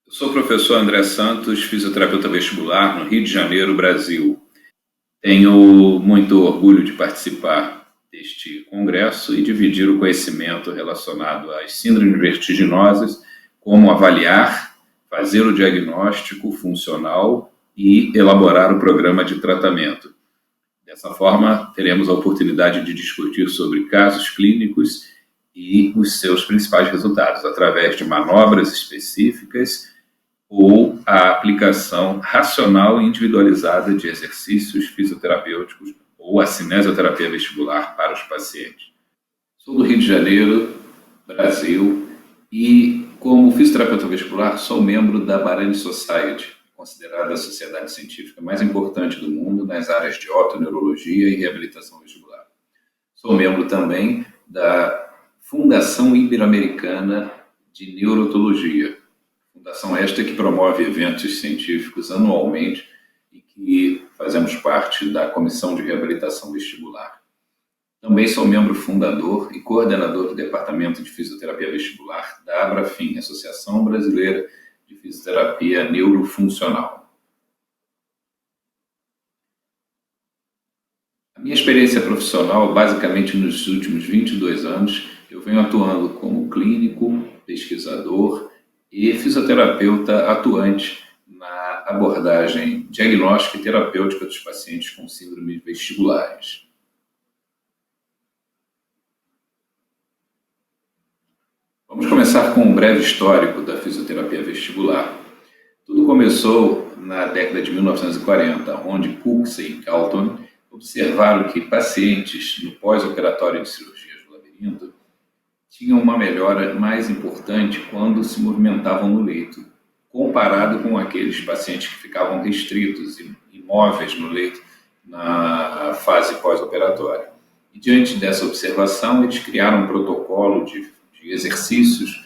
Eu sou o professor André Santos, fisioterapeuta vestibular no Rio de Janeiro, Brasil. Tenho muito orgulho de participar deste congresso e dividir o conhecimento relacionado às síndromes vertiginosas, como avaliar, fazer o diagnóstico funcional e elaborar o programa de tratamento. Dessa forma, teremos a oportunidade de discutir sobre casos clínicos e os seus principais resultados, através de manobras específicas ou a aplicação racional e individualizada de exercícios fisioterapêuticos ou a cinesioterapia vestibular para os pacientes. Sou do Rio de Janeiro, Brasil, e como fisioterapeuta vestibular sou membro da Barani Society, considerada a sociedade científica mais importante do mundo nas áreas de otoneurologia e reabilitação vestibular. Sou membro também da Fundação Ibero-Americana de Neurotologia, fundação esta que promove eventos científicos anualmente e que fazemos parte da Comissão de Reabilitação Vestibular. Também sou membro fundador e coordenador do Departamento de Fisioterapia Vestibular da Abrafim, Associação Brasileira de Fisioterapia Neurofuncional. A minha experiência profissional, basicamente nos últimos 22 anos, eu venho atuando como clínico, pesquisador e fisioterapeuta atuante na abordagem diagnóstica e terapêutica dos pacientes com síndromes vestibulares. Vamos começar com um breve histórico da fisioterapia vestibular. Tudo começou na década de 1940, onde Cooksey e Galton observaram que pacientes no pós-operatório de cirurgias do labirinto tinham uma melhora mais importante quando se movimentavam no leito, comparado com aqueles pacientes que ficavam restritos e imóveis no leito na fase pós-operatória. E diante dessa observação, eles criaram um protocolo de exercícios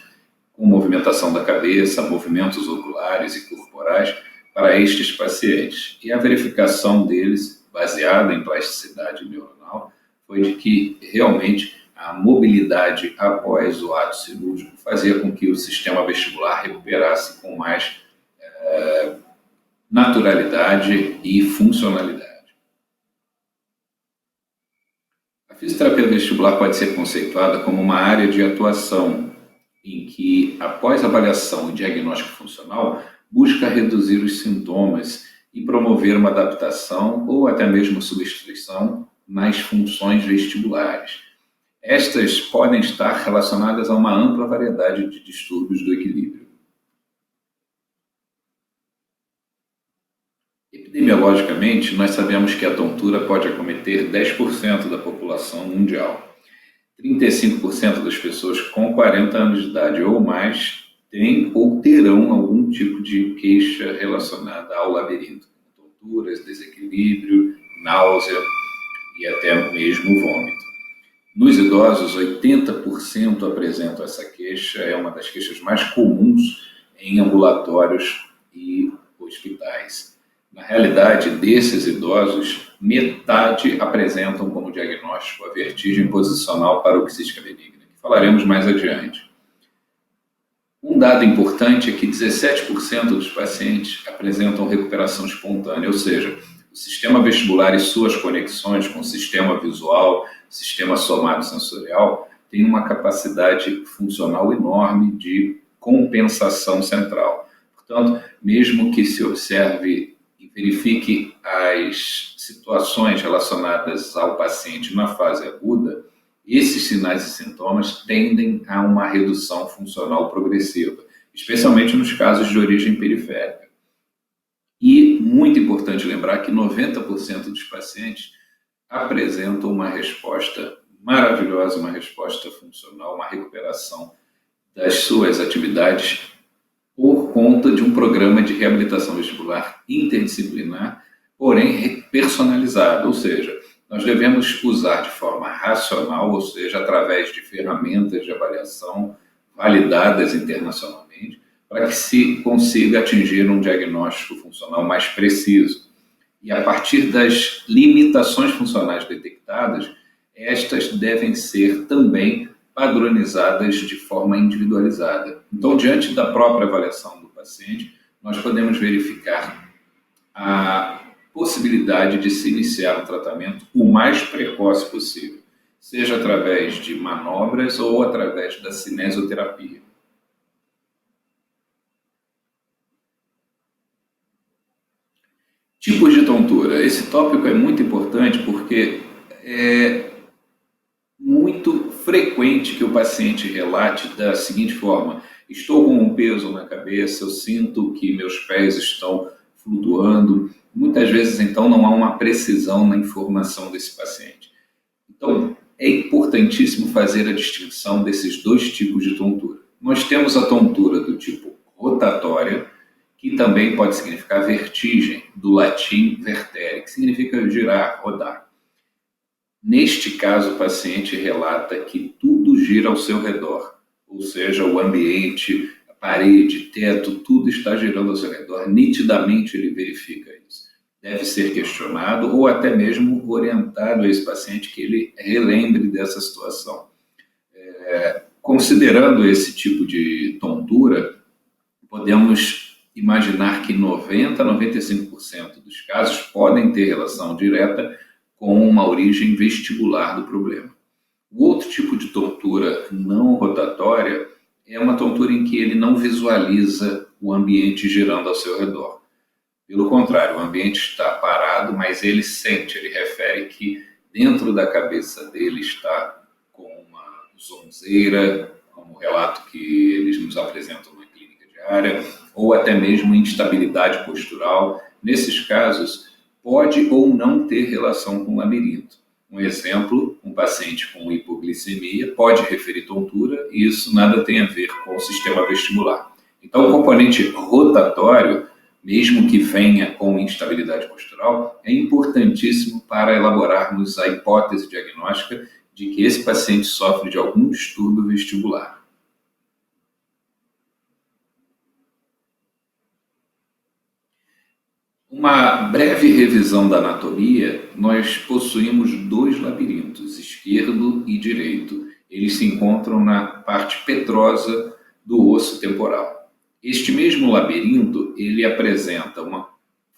com movimentação da cabeça, movimentos oculares e corporais para estes pacientes. E a verificação deles, baseada em plasticidade neuronal, foi de que realmente a mobilidade após o ato cirúrgico fazia com que o sistema vestibular recuperasse com mais naturalidade e funcionalidade. A fisioterapia vestibular pode ser conceituada como uma área de atuação em que, após avaliação e diagnóstico funcional, busca reduzir os sintomas e promover uma adaptação ou até mesmo substituição nas funções vestibulares. Estas podem estar relacionadas a uma ampla variedade de distúrbios do equilíbrio. Epidemiologicamente, nós sabemos que a tontura pode acometer 10% da população mundial. 35% das pessoas com 40 anos de idade ou mais têm ou terão algum tipo de queixa relacionada ao labirinto, tonturas, desequilíbrio, náusea e até mesmo vômito. Nos idosos, 80% apresentam essa queixa, é uma das queixas mais comuns em ambulatórios e hospitais. Na realidade, desses idosos, metade apresentam como diagnóstico a vertigem posicional paroxística benigna, que falaremos mais adiante. Um dado importante é que 17% dos pacientes apresentam recuperação espontânea, ou seja, o sistema vestibular e suas conexões com o sistema visual, sistema somatosensorial, tem uma capacidade funcional enorme de compensação central. Portanto, mesmo que se observe e verifique as situações relacionadas ao paciente na fase aguda, esses sinais e sintomas tendem a uma redução funcional progressiva, especialmente nos casos de origem periférica. E, muito importante lembrar que 90% dos pacientes apresentam uma resposta maravilhosa, uma resposta funcional, uma recuperação das suas atividades por conta de um programa de reabilitação vestibular interdisciplinar, porém personalizado, ou seja, nós devemos usar de forma racional, ou seja, através de ferramentas de avaliação validadas internacionalmente, para que se consiga atingir um diagnóstico funcional mais preciso. E a partir das limitações funcionais detectadas, estas devem ser também padronizadas de forma individualizada. Então, diante da própria avaliação do paciente, nós podemos verificar a possibilidade de se iniciar um tratamento o mais precoce possível, seja através de manobras ou através da cinesioterapia. Tipos de tontura. Esse tópico é muito importante porque é muito frequente que o paciente relate da seguinte forma: estou com um peso na cabeça, eu sinto que meus pés estão flutuando. Muitas vezes, então, não há uma precisão na informação desse paciente. Então, é importantíssimo fazer a distinção desses dois tipos de tontura. Nós temos a tontura do tipo rotatória, que também pode significar vertigem, do latim vertere, que significa girar, rodar. Neste caso, o paciente relata que tudo gira ao seu redor, ou seja, o ambiente, a parede, teto, tudo está girando ao seu redor. Nitidamente ele verifica isso. Deve ser questionado ou até mesmo orientado a esse paciente que ele relembre dessa situação. Considerando esse tipo de tontura, podemos imaginar que 90% a 95% dos casos podem ter relação direta com uma origem vestibular do problema. O outro tipo de tontura não rotatória é uma tontura em que ele não visualiza o ambiente girando ao seu redor. Pelo contrário, o ambiente está parado, mas ele sente, ele refere que dentro da cabeça dele está com uma zonzeira, como o relato que eles nos apresentam na clínica diária, ou até mesmo instabilidade postural. Nesses casos, pode ou não ter relação com o labirinto. Um exemplo, um paciente com hipoglicemia pode referir tontura e isso nada tem a ver com o sistema vestibular. Então, o componente rotatório, mesmo que venha com instabilidade postural, é importantíssimo para elaborarmos a hipótese diagnóstica de que esse paciente sofre de algum distúrbio vestibular. Uma breve revisão da anatomia, nós possuímos dois labirintos, esquerdo e direito. Eles se encontram na parte petrosa do osso temporal. Este mesmo labirinto, ele apresenta uma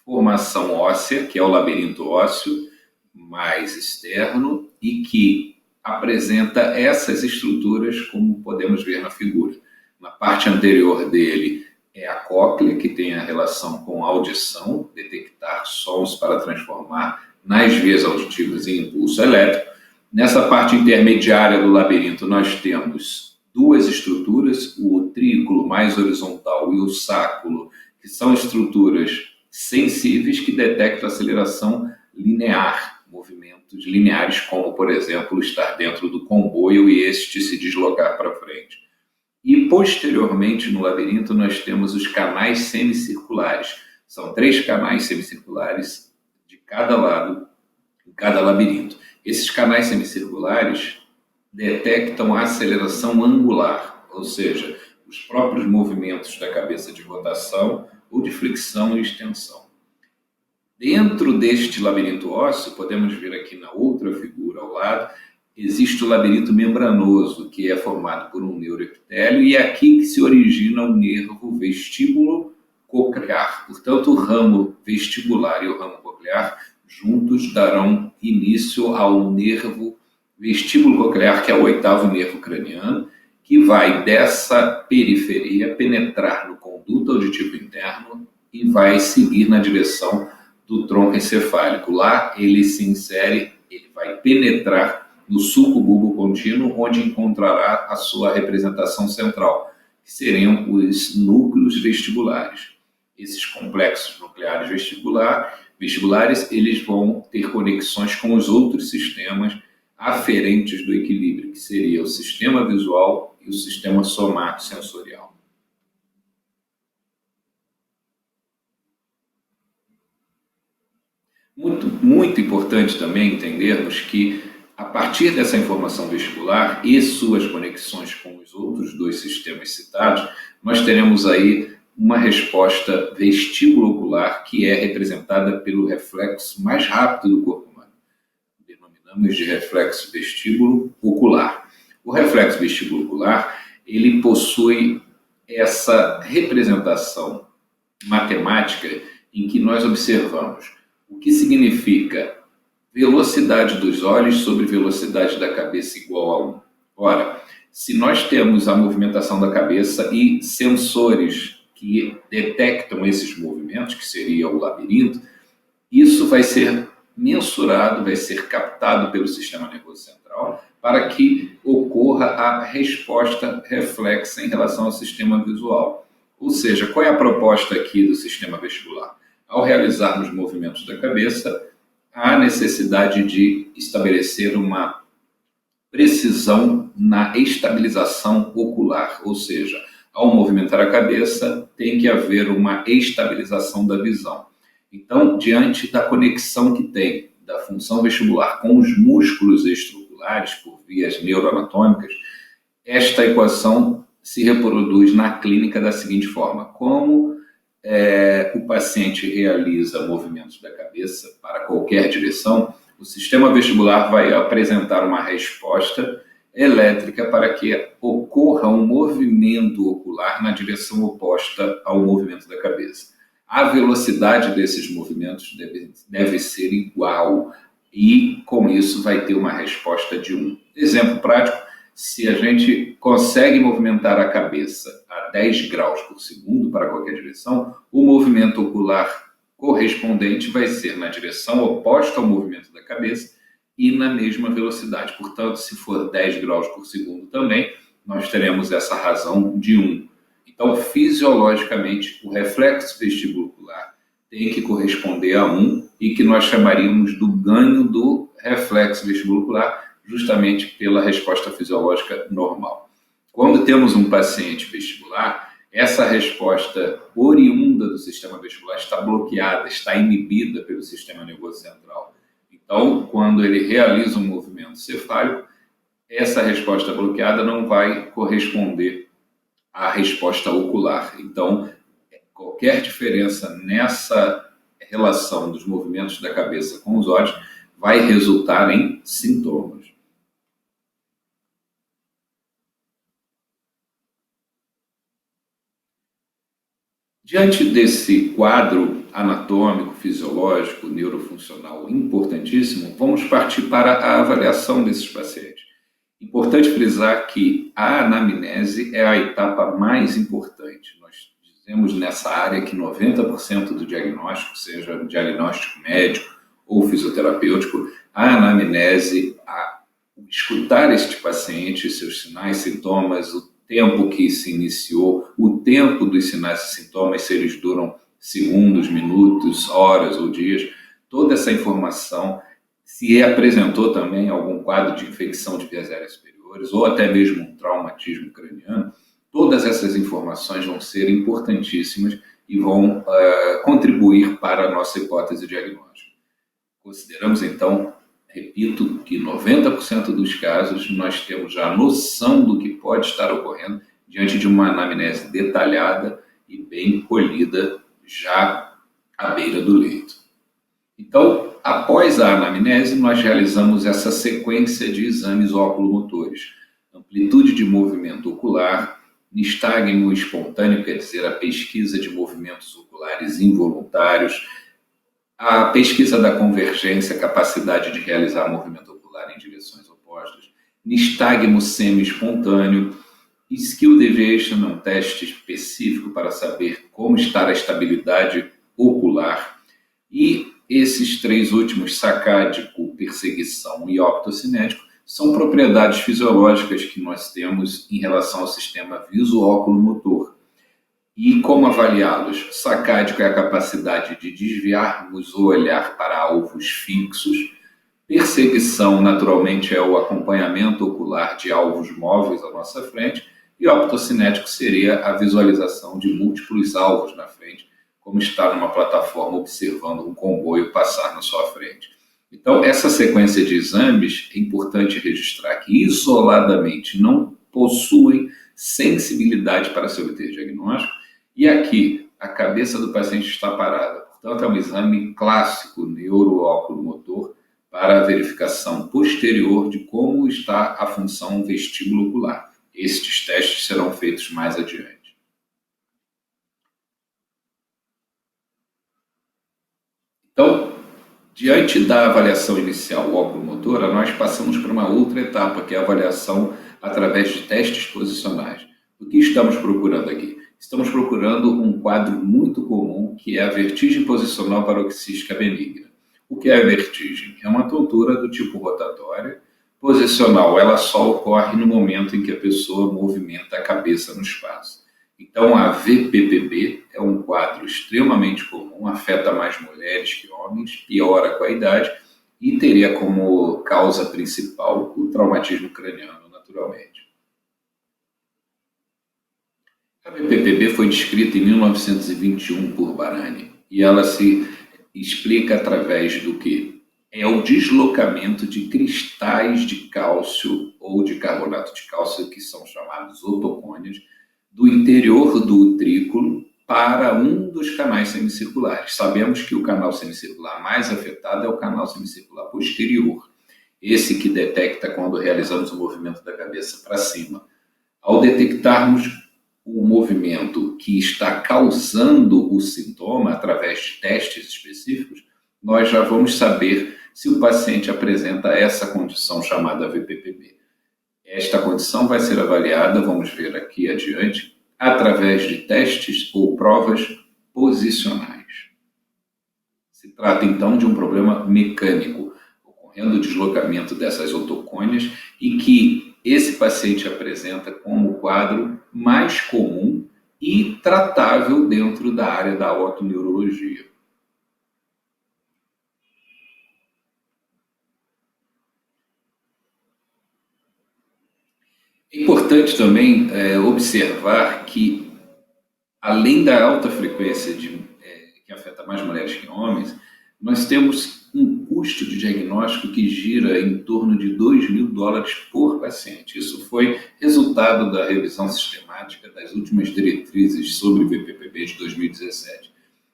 formação óssea, que é o labirinto ósseo mais externo, e que apresenta essas estruturas, como podemos ver na figura. Na parte anterior dele é a cóclea, que tem a relação com a audição, detectar sons para transformar nas vias auditivas em impulso elétrico. Nessa parte intermediária do labirinto, nós temos duas estruturas, o utrículo mais horizontal e o sáculo, que são estruturas sensíveis que detectam aceleração linear, movimentos lineares, como, por exemplo, estar dentro do comboio e este se deslocar para frente. E, posteriormente, no labirinto, nós temos os canais semicirculares. São 3 canais semicirculares de cada lado, em cada labirinto. Esses canais semicirculares detectam a aceleração angular, ou seja, os próprios movimentos da cabeça de rotação ou de flexão e extensão. Dentro deste labirinto ósseo, podemos ver aqui na outra figura ao lado, existe o labirinto membranoso, que é formado por um neuroepitélio, e é aqui que se origina o nervo vestíbulo coclear. Portanto, o ramo vestibular e o ramo coclear juntos darão início ao nervo vestíbulo coclear, que é o 8º nervo craniano, que vai dessa periferia penetrar no conduto auditivo interno e vai seguir na direção do tronco encefálico. Lá ele se insere, ele vai penetrar no sulco bulbocontínuo, onde encontrará a sua representação central, que seriam os núcleos vestibulares. Esses complexos nucleares vestibulares, eles vão ter conexões com os outros sistemas aferentes do equilíbrio, que seria o sistema visual e o sistema somatosensorial. Muito importante também entendermos que, a partir dessa informação vestibular e suas conexões com os outros 2 sistemas citados, nós teremos aí uma resposta vestibulo-ocular que é representada pelo reflexo mais rápido do corpo humano. Denominamos de reflexo vestíbulo-ocular. O reflexo vestíbulo-ocular, ele possui essa representação matemática em que nós observamos o que significa velocidade dos olhos sobre velocidade da cabeça igual a 1. Ora, se nós temos a movimentação da cabeça e sensores que detectam esses movimentos, que seria o labirinto, isso vai ser mensurado, vai ser captado pelo sistema nervoso central para que ocorra a resposta reflexa em relação ao sistema visual. Ou seja, qual é a proposta aqui do sistema vestibular? Ao realizarmos movimentos da cabeça, há necessidade de estabelecer uma precisão na estabilização ocular, ou seja, ao movimentar a cabeça, tem que haver uma estabilização da visão. Então, diante da conexão que tem da função vestibular com os músculos extraoculares por vias neuroanatômicas, esta equação se reproduz na clínica da seguinte forma: como o paciente realiza movimentos da cabeça para qualquer direção, o sistema vestibular vai apresentar uma resposta elétrica para que ocorra um movimento ocular na direção oposta ao movimento da cabeça. A velocidade desses movimentos deve ser igual e, com isso, vai ter uma resposta de 1. Exemplo prático: se a gente consegue movimentar a cabeça a 10 graus por segundo para qualquer direção, o movimento ocular correspondente vai ser na direção oposta ao movimento da cabeça e na mesma velocidade. Portanto, se for 10 graus por segundo também, nós teremos essa razão de 1. Então, fisiologicamente, o reflexo vestibular tem que corresponder a 1 e que nós chamaríamos do ganho do reflexo vestibular, justamente pela resposta fisiológica normal. Quando temos um paciente vestibular, essa resposta oriunda do sistema vestibular está bloqueada, está inibida pelo sistema nervoso central. Então, quando ele realiza um movimento cefálico, essa resposta bloqueada não vai corresponder à resposta ocular. Então, qualquer diferença nessa relação dos movimentos da cabeça com os olhos vai resultar em sintomas. Diante desse quadro anatômico, fisiológico, neurofuncional importantíssimo, vamos partir para a avaliação desses pacientes. Importante frisar que a anamnese é a etapa mais importante. Nós dizemos nessa área que 90% do diagnóstico, seja diagnóstico médico ou fisioterapêutico, a anamnese, escutar este paciente, seus sinais, sintomas, o tempo que se iniciou, o tempo dos sinais e sintomas, se eles duram segundos, minutos, horas ou dias, toda essa informação, se apresentou também algum quadro de infecção de vias aéreas superiores ou até mesmo um traumatismo craniano, todas essas informações vão ser importantíssimas e vão contribuir para a nossa hipótese diagnóstica. Consideramos, então, repito, que 90% dos casos nós temos já noção do que pode estar ocorrendo diante de uma anamnese detalhada e bem colhida já à beira do leito. Então, após a anamnese, nós realizamos essa sequência de exames oculomotores: amplitude de movimento ocular, nistagmo espontâneo, quer dizer, a pesquisa de movimentos oculares involuntários, a pesquisa da convergência, capacidade de realizar movimento ocular em direções opostas, nistagmo semi-espontâneo, skill deviation, um teste específico para saber como está a estabilidade ocular, e esses três últimos, sacádico, perseguição e optocinético, são propriedades fisiológicas que nós temos em relação ao sistema viso-óculo-motor. E como avaliá-los? Sacádico é a capacidade de desviarmos o olhar para alvos fixos. Perseguição, naturalmente, é o acompanhamento ocular de alvos móveis à nossa frente. E optocinético seria a visualização de múltiplos alvos na frente, como estar numa plataforma observando um comboio passar na sua frente. Então, essa sequência de exames é importante registrar que isoladamente não possuem sensibilidade para se obter diagnóstico, e aqui a cabeça do paciente está parada. Portanto, é um exame clássico neuro-óculo-motor para a verificação posterior de como está a função vestíbulo-ocular. Estes testes serão feitos mais adiante. Então, diante da avaliação inicial oculomotora, nós passamos para uma outra etapa, que é a avaliação através de testes posicionais. O que estamos procurando aqui? Estamos procurando um quadro muito comum, que é a vertigem posicional paroxística benigna. O que é a vertigem? É uma tontura do tipo rotatória. Posicional, ela só ocorre no momento em que a pessoa movimenta a cabeça no espaço. Então, a VPPB é um quadro extremamente comum, afeta mais mulheres que homens, piora com a idade e teria como causa principal o traumatismo craniano, naturalmente. A VPPB foi descrita em 1921 por Barani e ela se explica através do que? É o deslocamento de cristais de cálcio ou de carbonato de cálcio, que são chamados otocônios, do interior do utrículo para um dos canais semicirculares. Sabemos que o canal semicircular mais afetado é o canal semicircular posterior, esse que detecta quando realizamos o movimento da cabeça para cima. Ao detectarmos o movimento que está causando o sintoma através de testes específicos, nós já vamos saber se o paciente apresenta essa condição chamada VPPB. Esta condição vai ser avaliada, vamos ver aqui adiante, através de testes ou provas posicionais. Se trata então de um problema mecânico, ocorrendo o deslocamento dessas otocônias e que esse paciente apresenta como quadro mais comum e tratável dentro da área da otoneurologia. É importante também observar que, além da alta frequência que afeta mais mulheres que homens, nós temos um custo de diagnóstico que gira em torno de $2.000 por paciente. Isso foi resultado da revisão sistemática das últimas diretrizes sobre VPPB de 2017.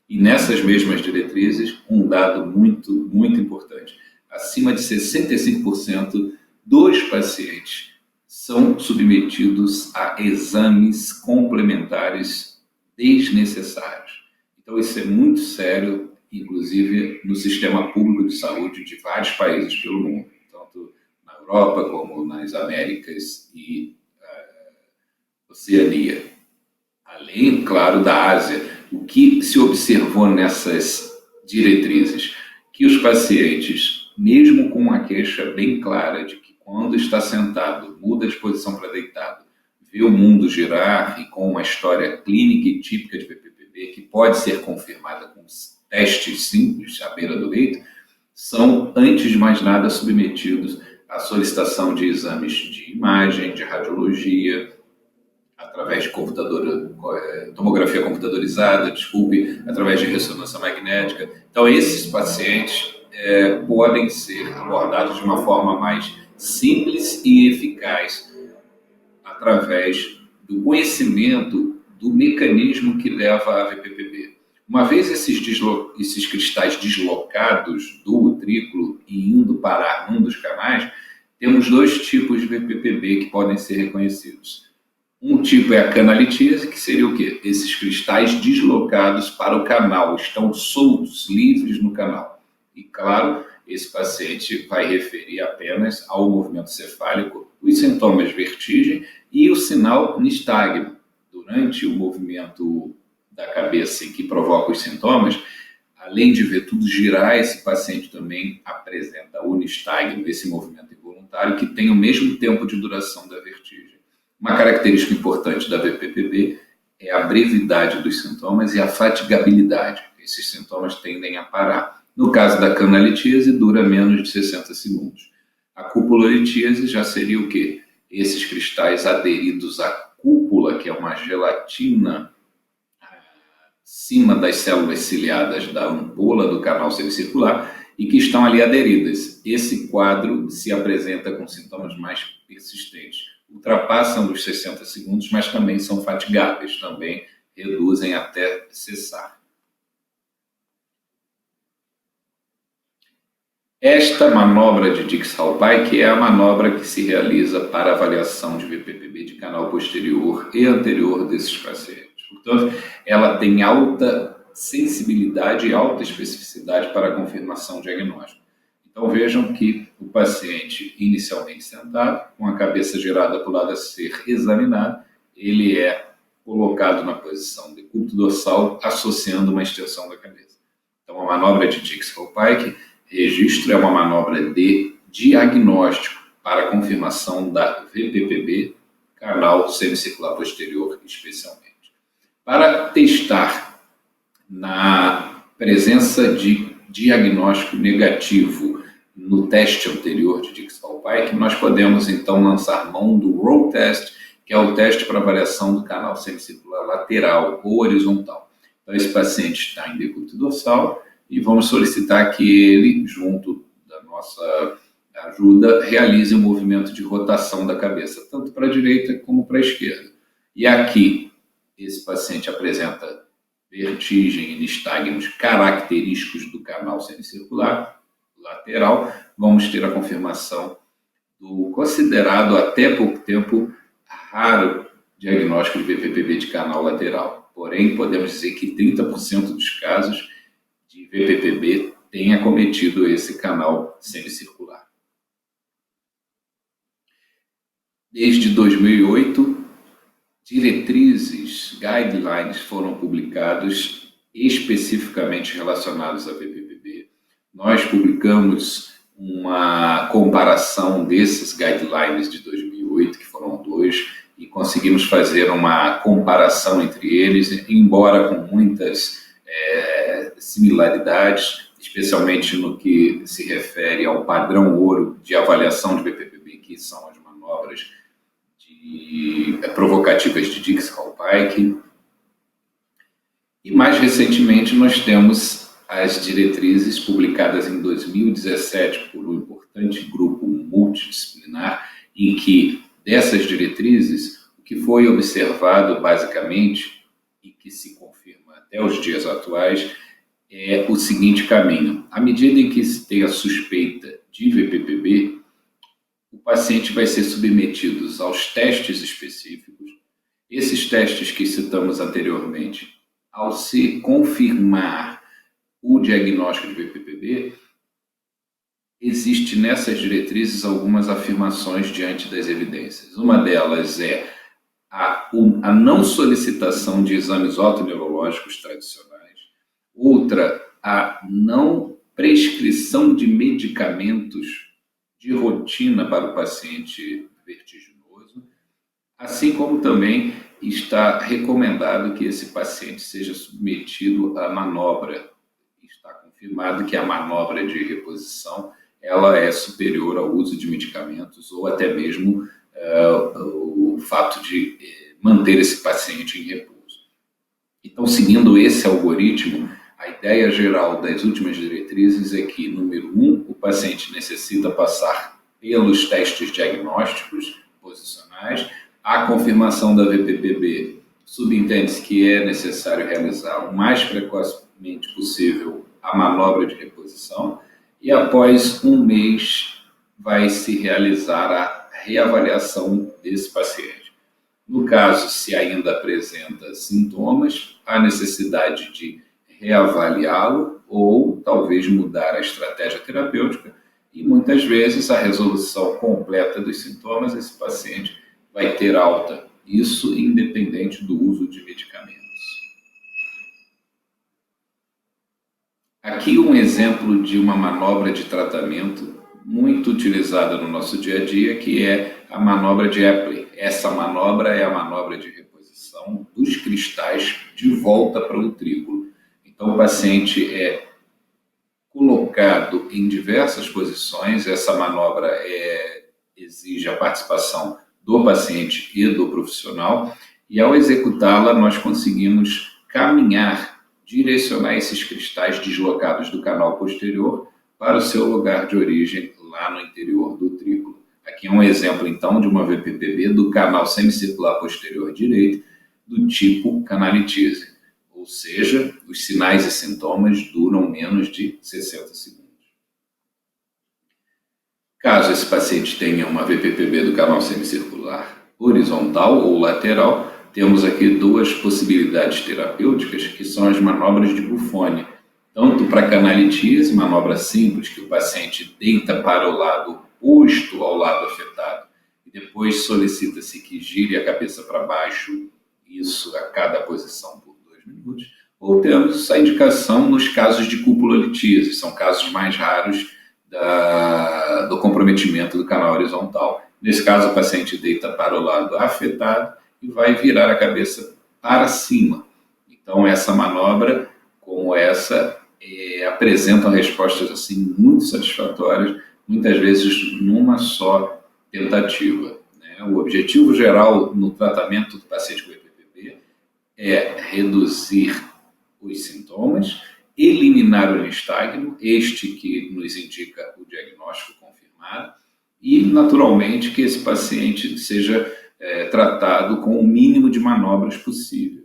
E nessas mesmas diretrizes, um dado muito, muito importante: acima de 65% dos pacientes são submetidos a exames complementares desnecessários. Então, isso é muito sério, inclusive no sistema público de saúde de vários países pelo mundo, tanto na Europa como nas Américas e Oceania. Além, claro, da Ásia. O que se observou nessas diretrizes? Que os pacientes, mesmo com uma queixa bem clara de que quando está sentado, muda de posição para deitado, vê o mundo girar e com uma história clínica e típica de VPPB, que pode ser confirmada com testes simples à beira do leito, são, antes de mais nada, submetidos à solicitação de exames de imagem, de radiologia, através de tomografia computadorizada, através de ressonância magnética. Então, esses pacientes podem ser abordados de uma forma mais simples e eficaz, através do conhecimento do mecanismo que leva à VPPB. Uma vez esses cristais deslocados do utrículo e indo parar num dos canais, temos dois tipos de VPPB que podem ser reconhecidos. Um tipo é a canalitíase, que seria o quê? Esses cristais deslocados para o canal, estão soltos, livres no canal. E, claro, esse paciente vai referir apenas ao movimento cefálico, os sintomas vertigem e o sinal nistagmo. Durante o movimento da cabeça em que provoca os sintomas, além de ver tudo girar, esse paciente também apresenta o nistagmo, esse movimento involuntário, que tem o mesmo tempo de duração da vertigem. Uma característica importante da VPPB é a brevidade dos sintomas e a fatigabilidade. Esses sintomas tendem a parar. No caso da canalitíase, dura menos de 60 segundos. A cupulolitíase já seria o quê? Esses cristais aderidos à cúpula, que é uma gelatina acima das células ciliadas da ampola do canal semicircular e que estão ali aderidas. Esse quadro se apresenta com sintomas mais persistentes. Ultrapassam os 60 segundos, mas também são fatigáveis, também reduzem até cessar. Esta manobra de Dix-Hallpike é a manobra que se realiza para avaliação de VPPB de canal posterior e anterior desses pacientes. Portanto, ela tem alta sensibilidade e alta especificidade para a confirmação diagnóstica. Então vejam que o paciente inicialmente sentado, com a cabeça girada para o lado a ser examinado, ele é colocado na posição de decúbito dorsal, associando uma extensão da cabeça. Então a manobra de Dix-Hallpike registro é uma manobra de diagnóstico para a confirmação da VPPB, canal semicircular posterior especialmente. Para testar na presença de diagnóstico negativo no teste anterior de Dix-Hallpike, nós podemos então lançar mão do Roll Test, que é o teste para avaliação do canal semicircular lateral ou horizontal. Então esse paciente está em decúbito dorsal e vamos solicitar que ele, junto da nossa ajuda, realize um movimento de rotação da cabeça, tanto para a direita como para a esquerda. E aqui, esse paciente apresenta vertigem e nistagmos característicos do canal semicircular lateral. Vamos ter a confirmação do considerado até pouco tempo raro diagnóstico de VPPB de canal lateral. Porém, podemos dizer que 30% dos casos de VPPB têm acometido esse canal semicircular. Desde 2008, diretrizes, guidelines foram publicados especificamente relacionados a VPPB. Nós publicamos uma comparação desses guidelines de 2008, que foram 2, e conseguimos fazer uma comparação entre eles, embora com muitas similaridades, especialmente no que se refere ao padrão ouro de avaliação de VPPB, que são as manobras provocativas de Dix-Hallpike. E mais recentemente nós temos as diretrizes publicadas em 2017 por um importante grupo multidisciplinar, em que dessas diretrizes o que foi observado basicamente e que se confirma até os dias atuais é o seguinte caminho: à medida em que se tem a suspeita de VPPB, o paciente vai ser submetido aos testes específicos. Esses testes que citamos anteriormente, ao se confirmar o diagnóstico de VPPB, existe nessas diretrizes algumas afirmações diante das evidências. Uma delas é a não solicitação de exames otoneurológicos tradicionais. Outra, a não prescrição de medicamentos de rotina para o paciente vertiginoso, assim como também está recomendado que esse paciente seja submetido à manobra. Está confirmado que a manobra de reposição ela é superior ao uso de medicamentos ou até mesmo o fato de manter esse paciente em repouso. Então, seguindo esse algoritmo, a ideia geral das últimas diretrizes é que, número 1, o paciente necessita passar pelos testes diagnósticos posicionais. A confirmação da VPPB subentende-se que é necessário realizar o mais precocemente possível a manobra de reposição e após um mês vai se realizar a reavaliação desse paciente. No caso, se ainda apresenta sintomas, há necessidade de reavaliá-lo ou talvez mudar a estratégia terapêutica e muitas vezes a resolução completa dos sintomas, esse paciente vai ter alta, isso independente do uso de medicamentos. Aqui um exemplo de uma manobra de tratamento muito utilizada no nosso dia a dia, que é a manobra de Epley. Essa manobra é a manobra de reposição dos cristais de volta para o utrículo. Então o paciente é colocado em diversas posições, essa manobra exige a participação do paciente e do profissional, e ao executá-la nós conseguimos direcionar esses cristais deslocados do canal posterior para o seu lugar de origem lá no interior do utrículo. Aqui é um exemplo então de uma VPPB do canal semicircular posterior direito do tipo canalitise, ou seja, os sinais e sintomas duram menos de 60 segundos. Caso esse paciente tenha uma VPPB do canal semicircular horizontal ou lateral, temos aqui duas possibilidades terapêuticas, que são as manobras de Buffoni, tanto para canalitíase, manobra simples, que o paciente deita para o lado oposto ao lado afetado, e depois solicita-se que gire a cabeça para baixo, isso a cada posição por 2 minutos, ou temos a indicação nos casos de cupulolitíase, são casos mais raros do comprometimento do canal horizontal. Nesse caso, o paciente deita para o lado afetado e vai virar a cabeça para cima. Então, essa manobra, como essa, apresentam respostas assim muito satisfatórias, muitas vezes numa só tentativa, né? O objetivo geral no tratamento do paciente com EPPB é reduzir os sintomas, eliminar o nistagmo, este que nos indica o diagnóstico confirmado, e, naturalmente, que esse paciente seja tratado com o mínimo de manobras possível.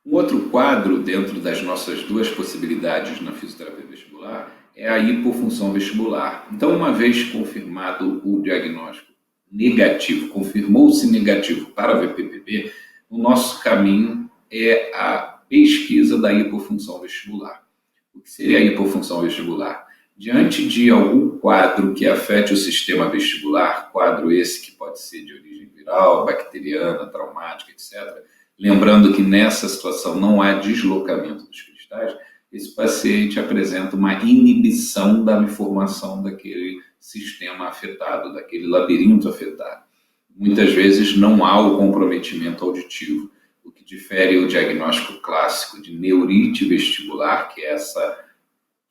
Um outro quadro dentro das nossas duas possibilidades na fisioterapia vestibular é a hipofunção vestibular. Então, uma vez confirmado o diagnóstico negativo, confirmou-se negativo para a VPPB, o nosso caminho é a pesquisa da hipofunção vestibular. O que seria a hipofunção vestibular? Diante de algum quadro que afete o sistema vestibular, quadro esse que pode ser de origem viral, bacteriana, traumática, etc., lembrando que nessa situação não há deslocamento dos cristais, esse paciente apresenta uma inibição da formação daquele sistema afetado, daquele labirinto afetado. Muitas vezes não há o comprometimento auditivo, o que difere o diagnóstico clássico de neurite vestibular, que é essa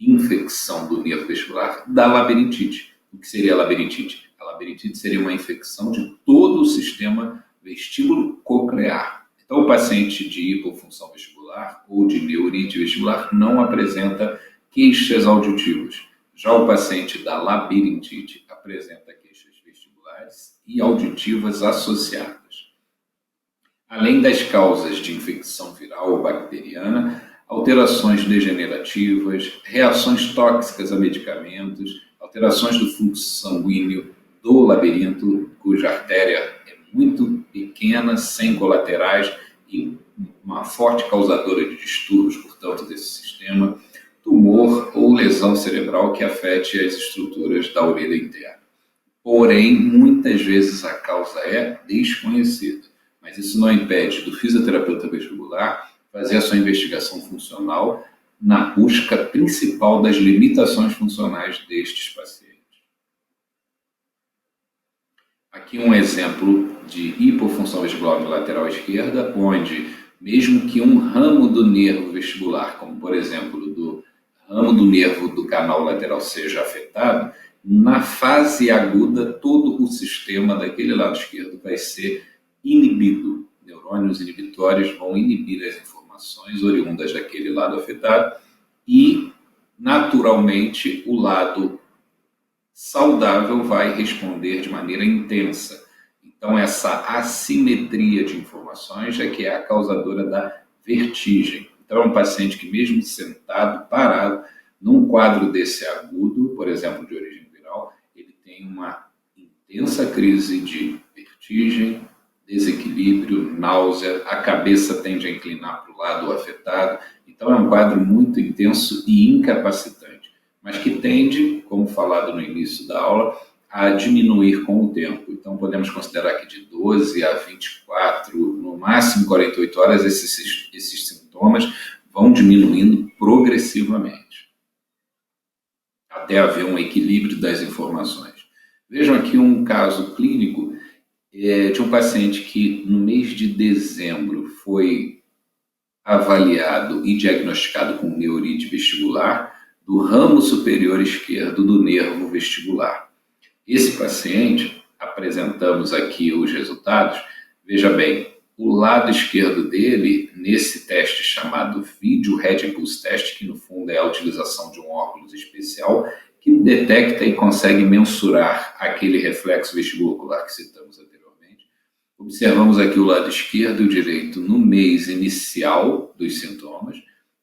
infecção do nervo vestibular, da labirintite. O que seria a labirintite? A labirintite seria uma infecção de todo o sistema vestíbulo coclear. Então, o paciente de hipofunção vestibular ou de neurite vestibular não apresenta queixas auditivas. Já o paciente da labirintite apresenta queixas vestibulares e auditivas associadas. Além das causas de infecção viral ou bacteriana, alterações degenerativas, reações tóxicas a medicamentos, alterações do fluxo sanguíneo do labirinto, cuja artéria é muito pequena, sem colaterais e uma forte causadora de distúrbios, portanto, desse sistema, tumor ou lesão cerebral que afete as estruturas da orelha interna. Porém, muitas vezes a causa é desconhecida, mas isso não impede do fisioterapeuta vestibular fazer a sua investigação funcional na busca principal das limitações funcionais destes pacientes. Aqui um exemplo de hipofunção vestibular lateral esquerda, onde mesmo que um ramo do nervo vestibular, como por exemplo do ramo do nervo do canal lateral seja afetado, na fase aguda todo o sistema daquele lado esquerdo vai ser inibido. Neurônios inibitórios vão inibir as informações oriundas daquele lado afetado e, naturalmente, o lado saudável vai responder de maneira intensa. Então, essa assimetria de informações é que é a causadora da vertigem. Então, é um paciente que, mesmo sentado, parado, num quadro desse agudo, por exemplo, de origem viral, ele tem uma intensa crise de vertigem, desequilíbrio, náusea, a cabeça tende a inclinar para o lado afetado. Então, é um quadro muito intenso e incapacitante, mas que tende, como falado no início da aula, a diminuir com o tempo. Então, podemos considerar que de 12 a 24, no máximo 48 horas, esses sintomas vão diminuindo progressivamente, até haver um equilíbrio das informações. Vejam aqui um caso clínico de um paciente que, no mês de dezembro, foi avaliado e diagnosticado com neurite vestibular do ramo superior esquerdo do nervo vestibular. Esse paciente, apresentamos aqui os resultados, veja bem, o lado esquerdo dele, nesse teste chamado Video Red Pulse Test, que no fundo é a utilização de um óculos especial, que detecta e consegue mensurar aquele reflexo vestibulocular que citamos anteriormente. Observamos aqui o lado esquerdo e o direito no mês inicial dos sintomas.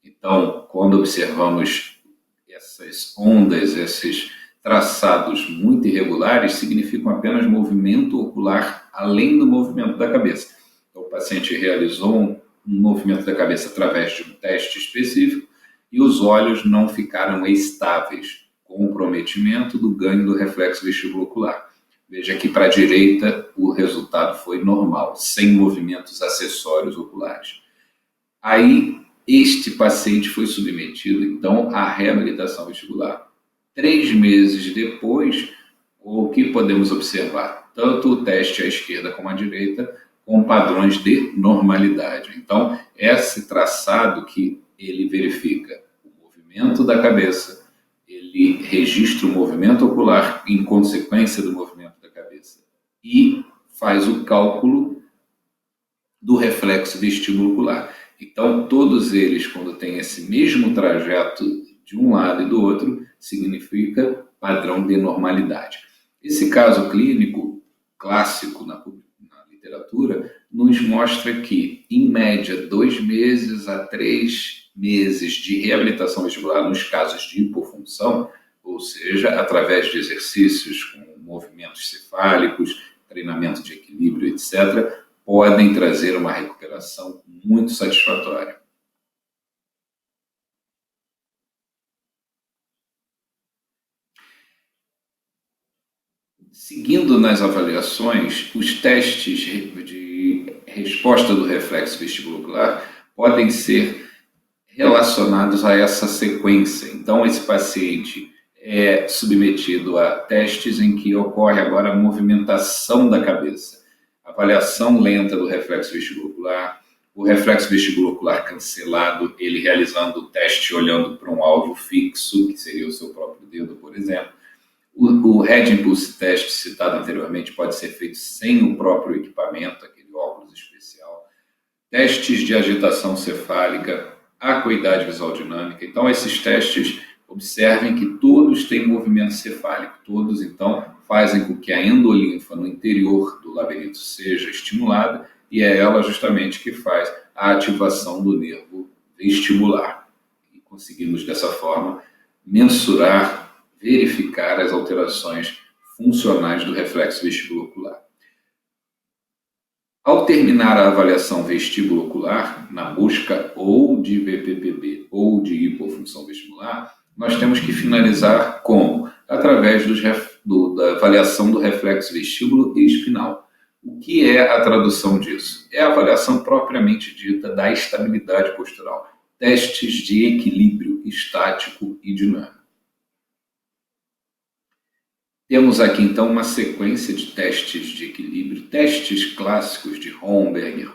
Então, quando observamos essas ondas, esses traçados muito irregulares significam apenas movimento ocular além do movimento da cabeça. Então, o paciente realizou um movimento da cabeça através de um teste específico e os olhos não ficaram estáveis, comprometimento do ganho do reflexo vestibulocular. Veja que para a direita o resultado foi normal, sem movimentos acessórios oculares. Aí, este paciente foi submetido, então, à reabilitação vestibular. 3 meses depois, o que podemos observar? Tanto o teste à esquerda como à direita, com padrões de normalidade. Então, esse traçado que ele verifica o movimento da cabeça, ele registra o movimento ocular em consequência do movimento da cabeça e faz o cálculo do reflexo vestibulocular. Então, todos eles, quando têm esse mesmo trajeto de um lado e do outro, significa padrão de normalidade. Esse caso clínico clássico na literatura nos mostra que, em média, 2 meses a 3 meses de reabilitação vestibular nos casos de hipofunção, ou seja, através de exercícios com movimentos cefálicos, treinamento de equilíbrio, etc., podem trazer uma recuperação muito satisfatória. Seguindo nas avaliações, os testes de resposta do reflexo vestibulocular podem ser relacionados a essa sequência. Então, esse paciente é submetido a testes em que ocorre agora a movimentação da cabeça, avaliação lenta do reflexo vestibulocular, o reflexo vestibulocular cancelado, ele realizando o teste olhando para um alvo fixo, que seria o seu próprio dedo, por exemplo. O Head Impulse Test citado anteriormente pode ser feito sem o próprio equipamento, aquele óculos especial. Testes de agitação cefálica, acuidade visual dinâmica. Então, esses testes, observem que todos têm movimento cefálico. Todos, então, fazem com que a endolinfa no interior do labirinto seja estimulada e é ela justamente que faz a ativação do nervo vestibular. E conseguimos, dessa forma, mensurar, verificar as alterações funcionais do reflexo vestibulocular. Ao terminar a avaliação vestibulocular, na busca ou de VPPB ou de hipofunção vestibular, nós temos que finalizar como? Através da avaliação do reflexo vestíbulo e espinal. O que é a tradução disso? É a avaliação propriamente dita da estabilidade postural. Testes de equilíbrio estático e dinâmico. Temos aqui, então, uma sequência de testes de equilíbrio, testes clássicos de Romberg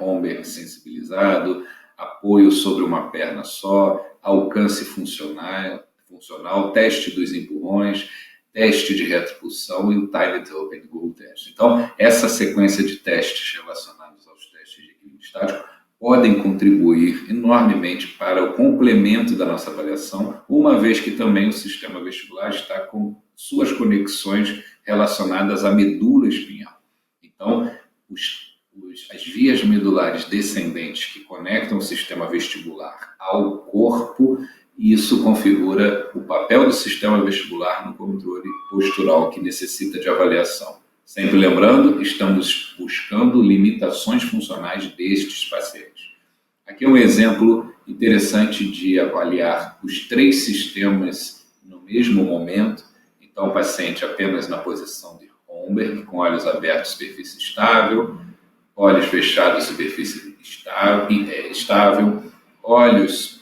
sensibilizado, apoio sobre uma perna só, alcance funcional, teste dos empurrões, teste de retropulsão e o Timed Open Goal Test. Então, essa sequência de testes relacionados aos testes de equilíbrio estático podem contribuir enormemente para o complemento da nossa avaliação, uma vez que também o sistema vestibular está com suas conexões relacionadas à medula espinhal. Então, as vias medulares descendentes que conectam o sistema vestibular ao corpo, isso configura o papel do sistema vestibular no controle postural que necessita de avaliação. Sempre lembrando, estamos buscando limitações funcionais destes pacientes. Aqui é um exemplo interessante de avaliar os 3 sistemas no mesmo momento. Então, o paciente apenas na posição de Romberg, com olhos abertos, superfície estável, olhos fechados, superfície estável, olhos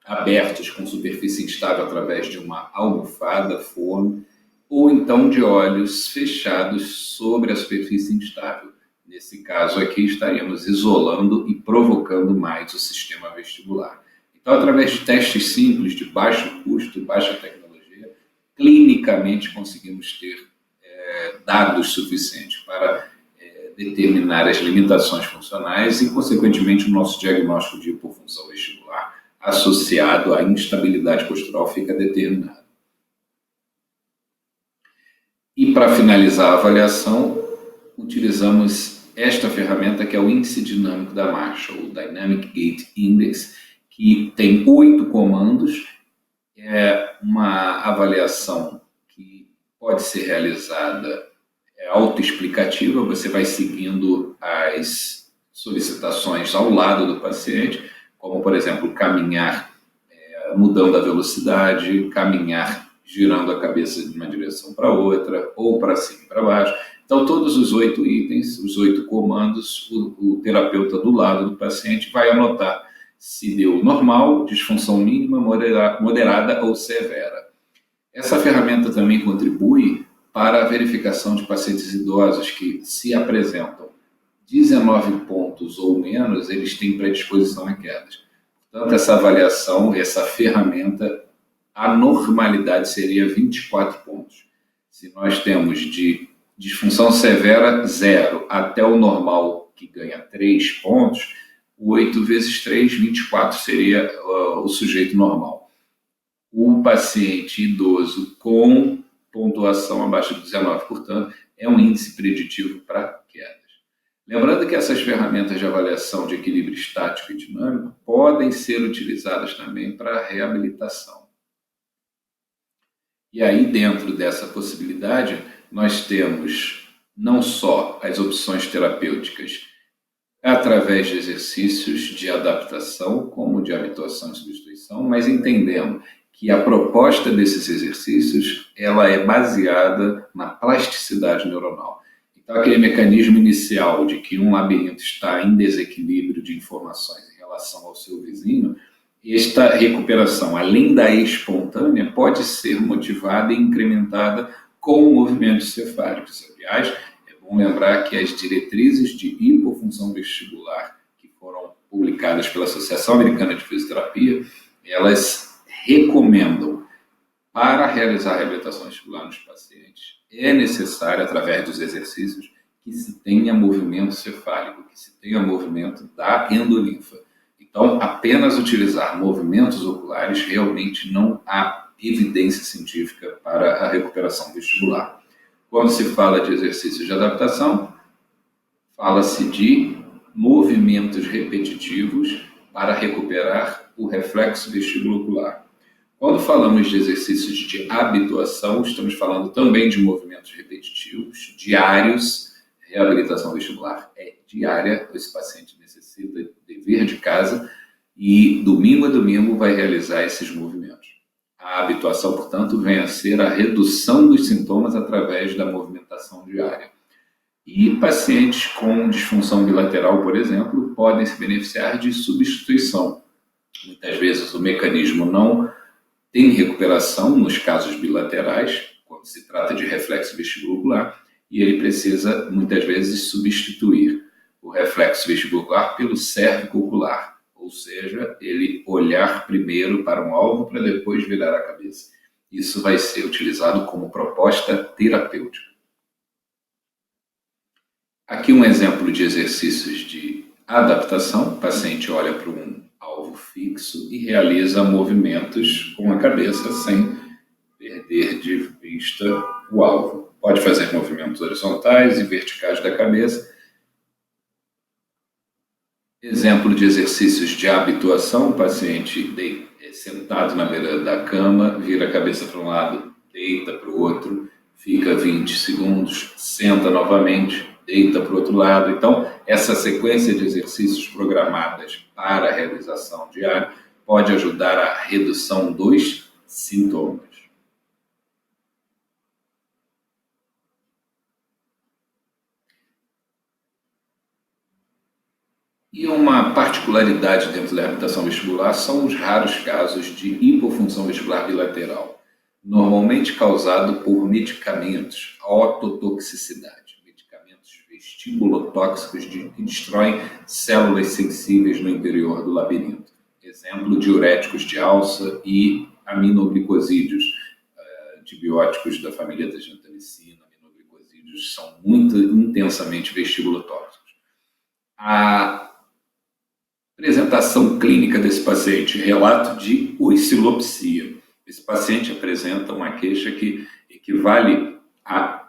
abertos com superfície instável através de uma almofada, forno, ou então de olhos fechados sobre a superfície instável. Nesse caso aqui, estaríamos isolando e provocando mais o sistema vestibular. Então, através de testes simples, de baixo custo, baixa tecnologia, clinicamente conseguimos ter dados suficientes para determinar as limitações funcionais e, consequentemente, o nosso diagnóstico de hipofunção vestibular associado à instabilidade postural fica determinado. E, para finalizar a avaliação, utilizamos esta ferramenta que é o Índice Dinâmico da Marcha, o Dynamic Gait Index, que tem 8 comandos, é uma avaliação que pode ser realizada autoexplicativa, você vai seguindo as solicitações ao lado do paciente, como, por exemplo, caminhar mudando a velocidade, caminhar girando a cabeça de uma direção para outra, ou para cima e para baixo. Então, todos os 8 itens, os 8 comandos, o terapeuta do lado do paciente vai anotar se deu normal, disfunção mínima, moderada ou severa. Essa ferramenta também contribui para a verificação de pacientes idosos que se apresentam 19 pontos ou menos, eles têm predisposição a quedas. Portanto, essa avaliação, essa ferramenta, a normalidade seria 24 pontos. Se nós temos de disfunção severa 0 até o normal, que ganha 3 pontos, 8 vezes 3, 24 seria o sujeito normal. O paciente idoso com pontuação abaixo de 19, portanto, é um índice preditivo para quedas. Lembrando que essas ferramentas de avaliação de equilíbrio estático e dinâmico podem ser utilizadas também para reabilitação. E aí, dentro dessa possibilidade, nós temos não só as opções terapêuticas através de exercícios de adaptação, como de habituação e substituição, mas entendendo que a proposta desses exercícios ela é baseada na plasticidade neuronal. Então, aquele mecanismo inicial de que um labirinto está em desequilíbrio de informações em relação ao seu vizinho, esta recuperação, além da espontânea, pode ser motivada e incrementada com movimentos cefálicos. Aliás, é bom lembrar que as diretrizes de hipofunção vestibular que foram publicadas pela Associação Americana de Fisioterapia, elas recomendam para realizar a reabilitação vestibular nos pacientes, é necessário, através dos exercícios, que se tenha movimento cefálico, que se tenha movimento da endolinfa. Então, apenas utilizar movimentos oculares realmente não há evidência científica para a recuperação vestibular. Quando se fala de exercícios de adaptação, fala-se de movimentos repetitivos para recuperar o reflexo vestibulocular. Quando falamos de exercícios de habituação, estamos falando também de movimentos repetitivos, diários. Reabilitação vestibular é diária, esse paciente necessita dever de casa e domingo a domingo vai realizar esses movimentos. A habituação, portanto, vem a ser a redução dos sintomas através da movimentação diária. E pacientes com disfunção bilateral, por exemplo, podem se beneficiar de substituição. Muitas vezes o mecanismo não tem recuperação nos casos bilaterais, quando se trata de reflexo vestibulocular, e ele precisa, muitas vezes, substituir o reflexo vestibulocular pelo cérvico ocular, ou seja, ele olhar primeiro para um alvo para depois virar a cabeça. Isso vai ser utilizado como proposta terapêutica. Aqui um exemplo de exercícios de adaptação. O paciente olha para um alvo fixo e realiza movimentos com a cabeça sem perder de vista o alvo. Pode fazer movimentos horizontais e verticais da cabeça. Exemplo de exercícios de habituação: o paciente sentado na beira da cama, vira a cabeça para um lado, deita para o outro, fica 20 segundos, senta novamente, deita para o outro lado. Então, essa sequência de exercícios programadas para a realização diária pode ajudar à redução dos sintomas. E uma particularidade dentro da reabilitação vestibular são os raros casos de hipofunção vestibular bilateral, normalmente causado por medicamentos, ototoxicidade, medicamentos vestibulotóxicos que destroem células sensíveis no interior do labirinto. Exemplo: diuréticos de alça e aminoglicosídeos, antibióticos da família da gentamicina, aminoglicosídeos são muito intensamente vestibulotóxicos. A apresentação clínica desse paciente: relato de oscilopsia. Esse paciente apresenta uma queixa que equivale a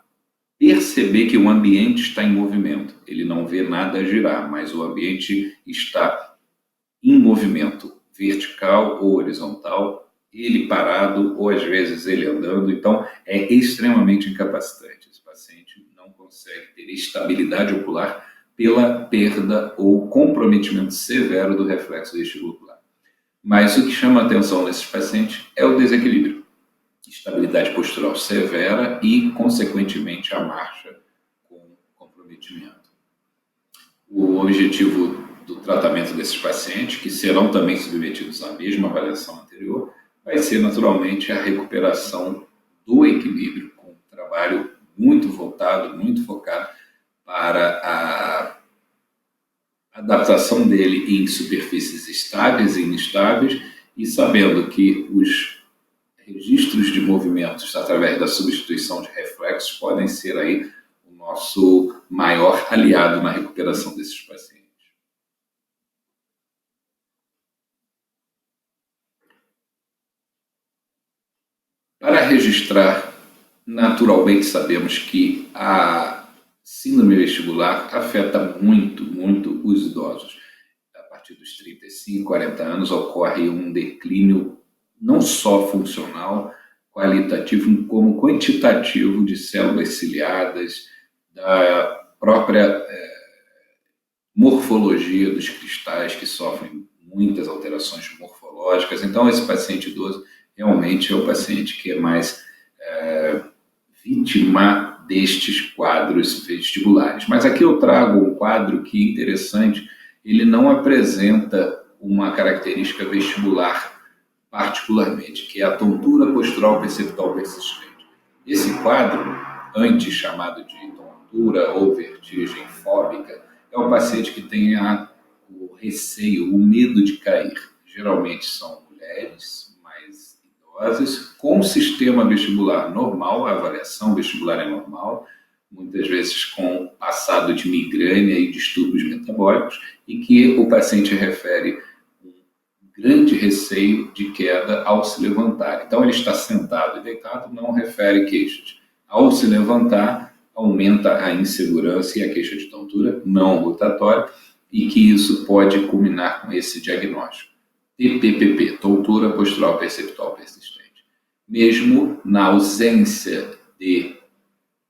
perceber que o ambiente está em movimento. Ele não vê nada girar, mas o ambiente está em movimento vertical ou horizontal, ele parado ou às vezes ele andando, então é extremamente incapacitante. Esse paciente não consegue ter estabilidade ocular pela perda ou comprometimento severo do reflexo vestibular. Mas o que chama a atenção nesses pacientes é o desequilíbrio, estabilidade postural severa e, consequentemente, a marcha com comprometimento. O objetivo do tratamento desses pacientes, que serão também submetidos à mesma avaliação anterior, vai ser naturalmente a recuperação do equilíbrio, com um trabalho muito voltado, muito focado para a adaptação dele em superfícies estáveis e instáveis, e sabendo que os registros de movimentos através da substituição de reflexos podem ser aí o nosso maior aliado na recuperação desses pacientes. Para registrar, naturalmente sabemos que a síndrome vestibular afeta muito os idosos. A partir dos 35, 40 anos ocorre um declínio não só funcional, qualitativo, como quantitativo de células ciliadas, da própria morfologia dos cristais, que sofrem muitas alterações morfológicas. Então, esse paciente idoso realmente é o paciente que é mais vítima destes quadros vestibulares. Mas aqui eu trago um quadro que é interessante, ele não apresenta uma característica vestibular particularmente, que é a tontura postural perceptual persistente. Esse quadro, antes chamado de tontura ou vertigem fóbica, é um paciente que tem o receio, o medo de cair. Geralmente são mulheres mais idosas, com sistema vestibular normal, a avaliação vestibular é normal, muitas vezes com passado de migrânia e distúrbios metabólicos, e que o paciente refere grande receio de queda ao se levantar. Então, ele está sentado e deitado, não refere queixas. Ao se levantar, aumenta a insegurança e a queixa de tontura não rotatória, e que isso pode culminar com esse diagnóstico. TPPP, tontura postural perceptual persistente. Mesmo na ausência de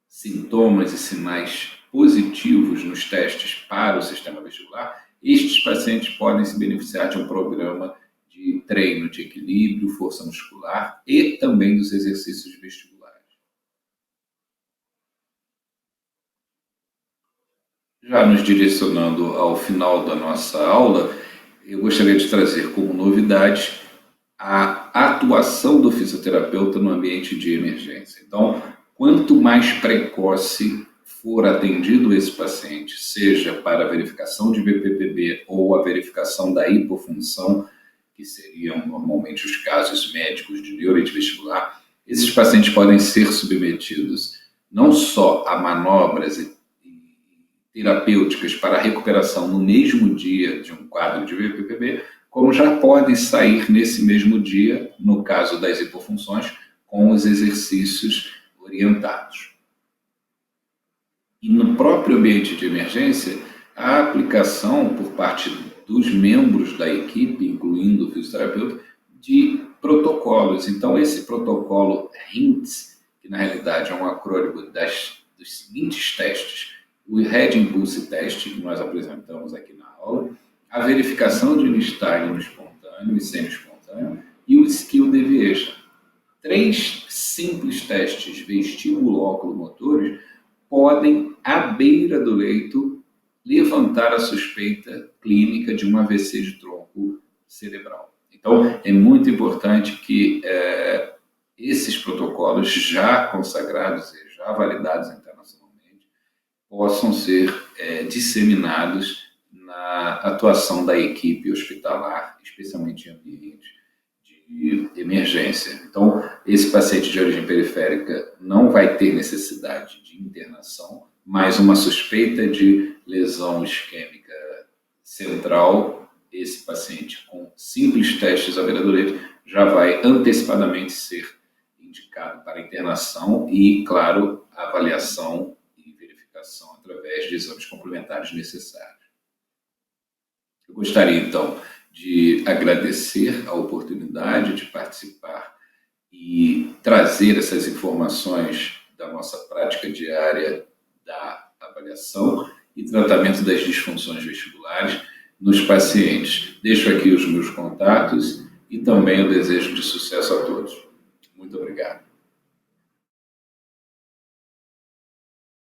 sintomas e sinais positivos nos testes para o sistema vestibular, estes pacientes podem se beneficiar de um programa de treino de equilíbrio, força muscular e também dos exercícios vestibulares. Já nos direcionando ao final da nossa aula, eu gostaria de trazer como novidade a atuação do fisioterapeuta no ambiente de emergência. Então, quanto mais precoce for atendido esse paciente, seja para a verificação de BPPB ou a verificação da hipofunção, que seriam normalmente os casos médicos de diurite vestibular, esses pacientes podem ser submetidos não só a manobras e terapêuticas para a recuperação no mesmo dia de um quadro de BPPB, como já podem sair nesse mesmo dia, no caso das hipofunções, com os exercícios orientados. E no próprio ambiente de emergência, a aplicação por parte dos membros da equipe, incluindo o fisioterapeuta, de protocolos. Então, esse protocolo HINTS, que na realidade é um acrônimo dos seguintes testes: o Head Impulse Test, que nós apresentamos aqui na aula, a verificação de nystagmus espontâneo e semi-espontâneo e o Skill Deviation. 3 simples testes vestíbulo-oculomotores podem, à beira do leito, levantar a suspeita clínica de um AVC de tronco cerebral. Então, é muito importante que esses protocolos já consagrados e já validados internacionalmente possam ser disseminados na atuação da equipe hospitalar, especialmente em ambiente de emergência. Então, esse paciente de origem periférica não vai ter necessidade de internação, mas uma suspeita de lesão isquêmica central, esse paciente com simples testes à beira do leito já vai antecipadamente ser indicado para internação e, claro, avaliação e verificação através de exames complementares necessários. Eu gostaria, então, de agradecer a oportunidade de participar e trazer essas informações da nossa prática diária da avaliação e tratamento das disfunções vestibulares nos pacientes. Deixo aqui os meus contatos e também o desejo de sucesso a todos. Muito obrigado.